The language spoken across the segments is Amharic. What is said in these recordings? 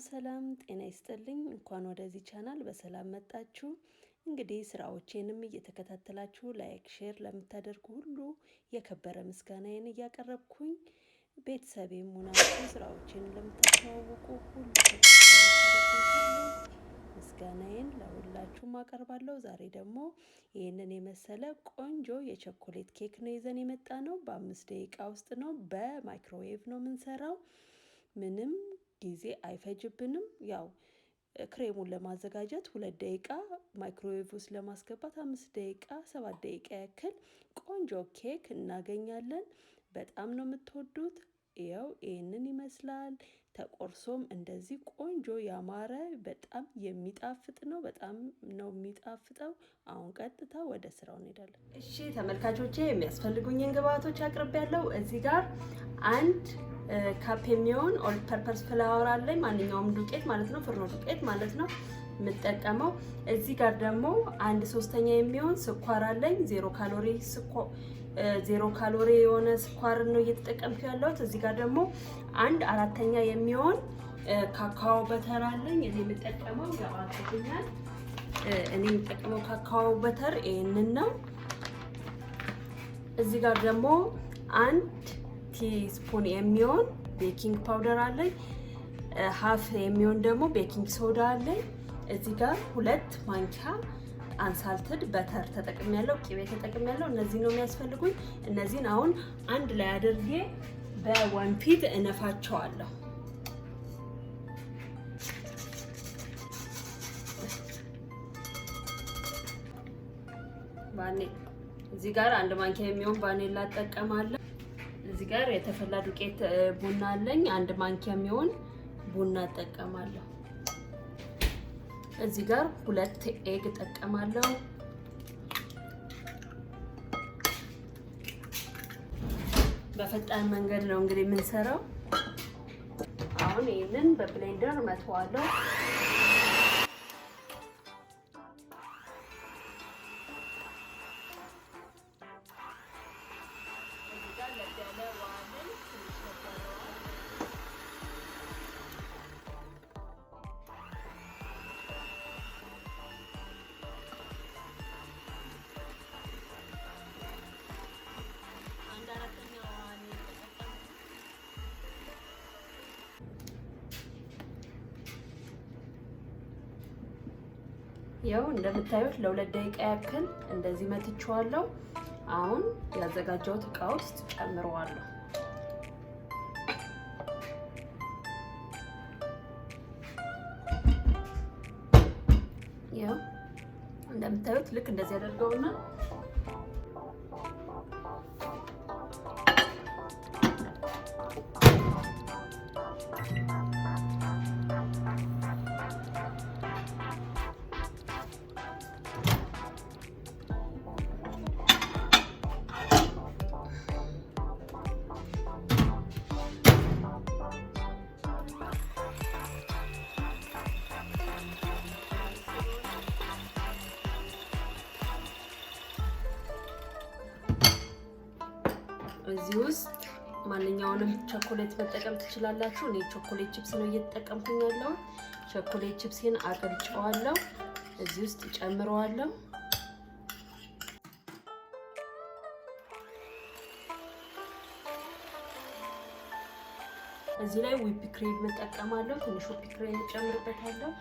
ሰላም ጤና ይስጥልኝ እንኳን ወደዚህ ቻናል በሰላም መጣችሁ። እንግዲህ ስራዎቼንም እየተከታተላችሁ ላይክ ሼር ለምታደርጉ ሁሉ የከበረ ምስጋናዬን እያቀረብኩኝ ቤተሰቤም ሆናችሁ ስራዎቼን ለምታስተዋውቁ ሁሉ ምስጋናዬን ለሁላችሁም አቀርባለሁ። ዛሬ ደግሞ ይሄንን የመሰለ ቆንጆ የቸኮሌት ኬክ ነው ይዘን የመጣነው። በ5 ደቂቃ ውስጥ ነው በማይክሮዌቭ ነው የምንሰራው። ምንም ጊዜ አይፈጅብንም። ያው ክሬሙን ለማዘጋጀት 2 ደቂቃ ማይክሮዌቭ ውስጥ ለማስገባት 5 ደቂቃ 7 ደቂቃ ያክል ቆንጆ ኬክ እናገኛለን። በጣም ነው የምትወዱት። ያው ይሄንን ይመስላል። ተቆርሶም እንደዚህ ቆንጆ ያማረ በጣም የሚጣፍጥ ነው። በጣም ነው የሚጣፍጠው። አሁን ቀጥታ ወደ ስራው እንሄዳለን። እሺ ተመልካቾቼ የሚያስፈልጉኝን ግብአቶች አቅርቤያለሁ። እዚህ ጋር አንድ ካፕ የሚሆን ኦል ፐርፐስ ፍላወር አለኝ። ማንኛውም ዱቄት ማለት ነው፣ ፍርኖ ዱቄት ማለት ነው የምጠቀመው። እዚህ ጋር ደግሞ 1/3 የሚሆን ስኳር አለኝ። 0 ካሎሪ የሆነ ስኳር ነው እየተጠቀምኩ ያለሁት። እዚህ ጋር ደግሞ 1/4 የሚሆን ካካኦ በተር አለኝ። እኔ የምጠቀመው ያዋጥኛል። እኔ የምጠቀመው ካካኦ በተር ይሄንን ነው። እዚህ ጋር ደግሞ 1 ቲስፑን የሚሆን ቤኪንግ ፓውደር አለኝ። ሃፍ የሚሆን ደግሞ ቤኪንግ ሶዳ አለኝ። እዚህ ጋር 2 ማንኪያ አንሳልትድ በተር ተጠቅሜያለሁ፣ ቅቤ ተጠቅሜያለሁ። እነዚህ ነው የሚያስፈልጉኝ። እነዚህን አሁን አንድ ላይ አድርጌ በወንፊት እነፋቸዋለሁ። እዚህ ጋር 1 ማንኪያ የሚሆን ቫኒላ እጠቀማለሁ። እዚህ ጋር የተፈላ ዱቄት ቡና አለኝ። 1 ማንኪያ የሚሆን ቡና እጠቀማለሁ። እዚህ ጋር 2 ኤግ እጠቀማለሁ። በፈጣን መንገድ ነው እንግዲህ የምንሰራው። አሁን ይሄንን በብሌንደር መተዋለሁ። ያው እንደምታዩት ለ2 ደቂቃ ያክል እንደዚህ መትቼዋለሁ። አሁን ያዘጋጀሁት እቃ ውስጥ ጨምረዋለሁ። ያው እንደምታዩት ልክ እንደዚህ አደርገውና እዚህ ውስጥ ማንኛውንም ቸኮሌት መጠቀም ትችላላችሁ። እኔ ቸኮሌት ቺፕስ ነው እየተጠቀምኩኝ ያለው። ቸኮሌት ቺፕስን አቅልጬዋለሁ። እዚህ ውስጥ ጨምረዋለሁ። እዚህ ላይ ዊፕ ክሬም መጠቀማለሁ። ትንሽ ዊፕ ክሬም ጨምርበታለሁ።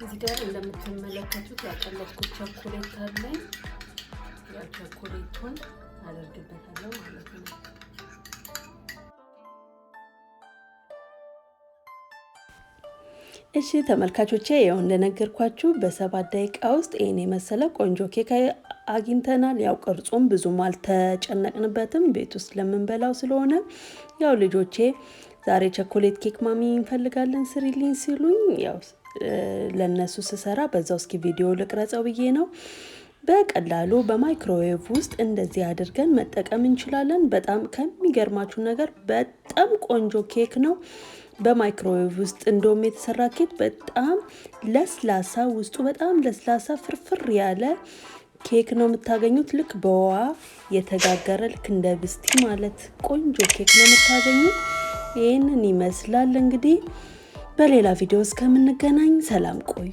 እዚህ ጋር እንደምትመለከቱት ያቀለጥኩት ቸኮሌት አለኝ። ቸኮሌቱን አደርግበታለሁ ማለት ነው። እሺ ተመልካቾቼ ያው እንደነገርኳችሁ በ7 ደቂቃ ውስጥ ይሄን የመሰለ ቆንጆ ኬክ አግኝተናል። ያው ቅርጹም ብዙም አልተጨነቅንበትም ቤት ውስጥ ለምንበላው ስለሆነ ያው ልጆቼ ዛሬ ቸኮሌት ኬክ ማሚ እንፈልጋለን ስሪልኝ ሲሉኝ ያው ለነሱ ስሰራ በዛው እስኪ ቪዲዮ ልቅረጸው ብዬ ነው። በቀላሉ በማይክሮዌቭ ውስጥ እንደዚህ አድርገን መጠቀም እንችላለን። በጣም ከሚገርማችሁ ነገር በጣም ቆንጆ ኬክ ነው። በማይክሮዌቭ ውስጥ እንደውም የተሰራ ኬክ በጣም ለስላሳ ውስጡ በጣም ለስላሳ ፍርፍር ያለ ኬክ ነው የምታገኙት። ልክ በውሃ የተጋገረ ልክ እንደ ብስቲ ማለት ቆንጆ ኬክ ነው የምታገኙት። ይሄንን ይመስላል እንግዲህ በሌላ ቪዲዮ እስከምንገናኝ ሰላም ቆዩ።